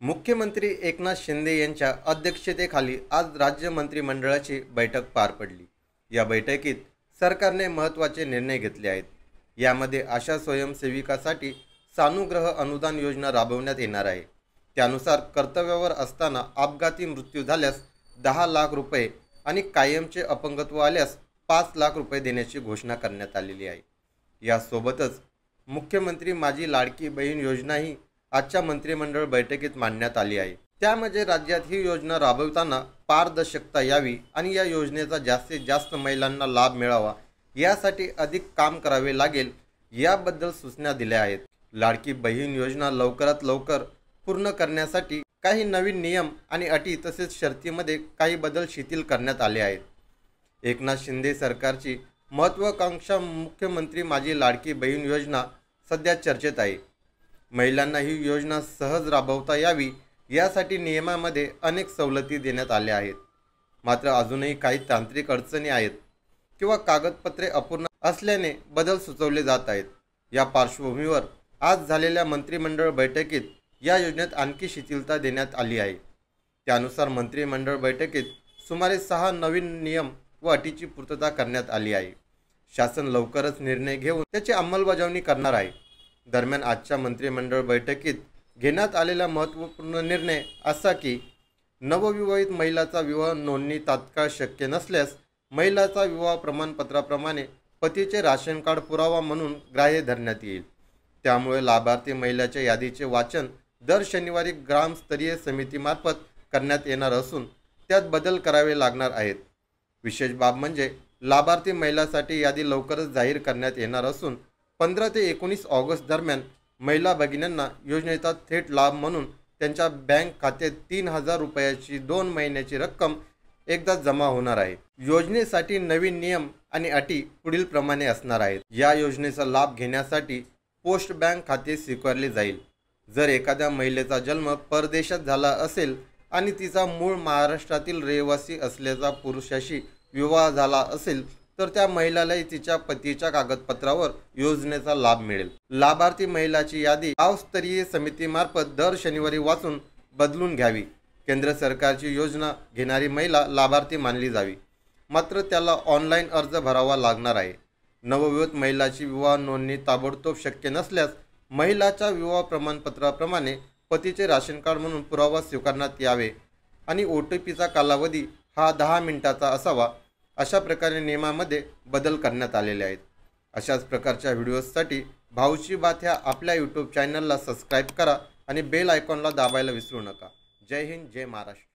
मुख्यमंत्री एकनाथ शिंदे यांच्या अध्यक्षतेखाली आज राज्य मंत्रिमंडळाची बैठक पार पडली। या बैठकीत सरकारने महत्त्वाचे निर्णय घेतले आहेत। यामध्ये आशा स्वयंसेविकासाठी सानुग्रह अनुदान योजना राबवण्यात येणार आहे। त्यानुसार कर्तव्यावर असताना अपघाती मृत्यू झाल्यास 10 लाख रुपये आणि कायमचे अपंगत्व आल्यास 5 लाख रुपये देण्याची घोषणा करण्यात आलेली आहे। यासोबतच मुख्यमंत्री माझी लाडकी बहीण योजनाही आजच्या मंत्रिमंडळ बैठकीत मांडण्यात आली आहे। त्यामध्ये राज्यात ही योजना राबवताना पारदर्शकता यावी आणि या योजनेचा जास्तीत जास्त महिलांना लाभ मिळावा यासाठी अधिक काम करावे लागेल याबद्दल सूचना दिल्या आहेत। लाडकी बहीण योजना लवकरात लवकर पूर्ण करण्यासाठी काही नवीन नियम आणि अटी तसेच शर्तीमध्ये काही बदल शिथिल करण्यात आले आहेत। एकनाथ शिंदे सरकारची महत्त्वाकांक्षा मुख्यमंत्री माझी लाडकी बहीण योजना सध्या चर्चेत आहे। महिलांना ही योजना सहज राबवता यावी यासाठी नियमामध्ये अनेक सवलती देण्यात आल्या आहेत। मात्र अजूनही काही तांत्रिक अडचणी आहेत किंवा कागदपत्रे अपूर्ण असल्याने बदल सुचवले जात आहेत। या पार्श्वभूमीवर आज झालेल्या मंत्रिमंडळ बैठकीत या योजनेत आणखी शिथिलता देण्यात आली आहे। त्यानुसार मंत्रिमंडळ बैठकीत सुमारे 6 नवीन नियम व अटीची पूर्तता करण्यात आली आहे। शासन लवकरच निर्णय घेऊन त्याची अंमलबजावणी करणार आहे। दरम्यान आजच्या मंत्रिमंडळ बैठकीत घेण्यात आलेला महत्त्वपूर्ण निर्णय असा की नवविवाहित महिलाचा विवाह नोंदणी तात्काळ शक्य नसल्यास महिलाचा विवाह प्रमाणपत्राप्रमाणे पतीचे राशन कार्ड पुरावा म्हणून ग्राह्य धरण्यात येईल। त्यामुळे लाभार्थी महिलाच्या यादीचे वाचन दर शनिवारी ग्रामस्तरीय समितीमार्फत करण्यात येणार असून त्यात बदल करावे लागणार आहेत। विशेष बाब म्हणजे लाभार्थी महिलासाठी यादी लवकरच जाहीर करण्यात येणार असून 15 ते 19 ऑगस्ट दरम्यान महिला भगिनींना योजनेचा थेट लाभ म्हणून त्यांच्या बँक खात्यात 3000 रुपयाची 2 महिन्याची रक्कम एकदा जमा होणार आहे। योजनेसाठी नवीन नियम आणि अटी पुढील प्रमाणे असणार आहेत। या योजनेचा लाभ घेण्यासाठी पोस्ट बँक खाते स्वीकारले जाईल। जर एखाद्या महिलेचा जन्म परदेशात झाला असेल आणि तिचा मूळ महाराष्ट्रातील रहिवासी असलेल्या पुरुषाशी विवाह झाला असेल तर त्या महिलालाही तिच्या पतीच्या कागदपत्रावर योजनेचा लाभ मिळेल। लाभार्थी महिलाची यादी गावस्तरीय समितीमार्फत दर शनिवारी वाचून बदलून घ्यावी। केंद्र सरकारची योजना घेणारी महिला लाभार्थी मानली जावी, मात्र त्याला ऑनलाईन अर्ज भरावा लागणार आहे। नवविवाहित महिलाची विवाह नोंदणी ताबडतोब शक्य नसल्यास महिलाच्या विवाह प्रमाणपत्राप्रमाणे पतीचे राशन कार्ड म्हणून पुरावा स्वीकारण्यात यावे आणि OTPचा कालावधी हा 10 मिनिटांचा असावा। अशा प्रकारे नियमामध्ये बदल करण्यात आलेले आहेत। अशाच प्रकारच्या व्हिडिओजसाठी भाऊची बात ह्या आपल्या यूट्यूब चॅनलला सबस्क्राईब करा आणि बेल आयकॉनला दाबायला विसरू नका। जय हिंद, जय महाराष्ट्र।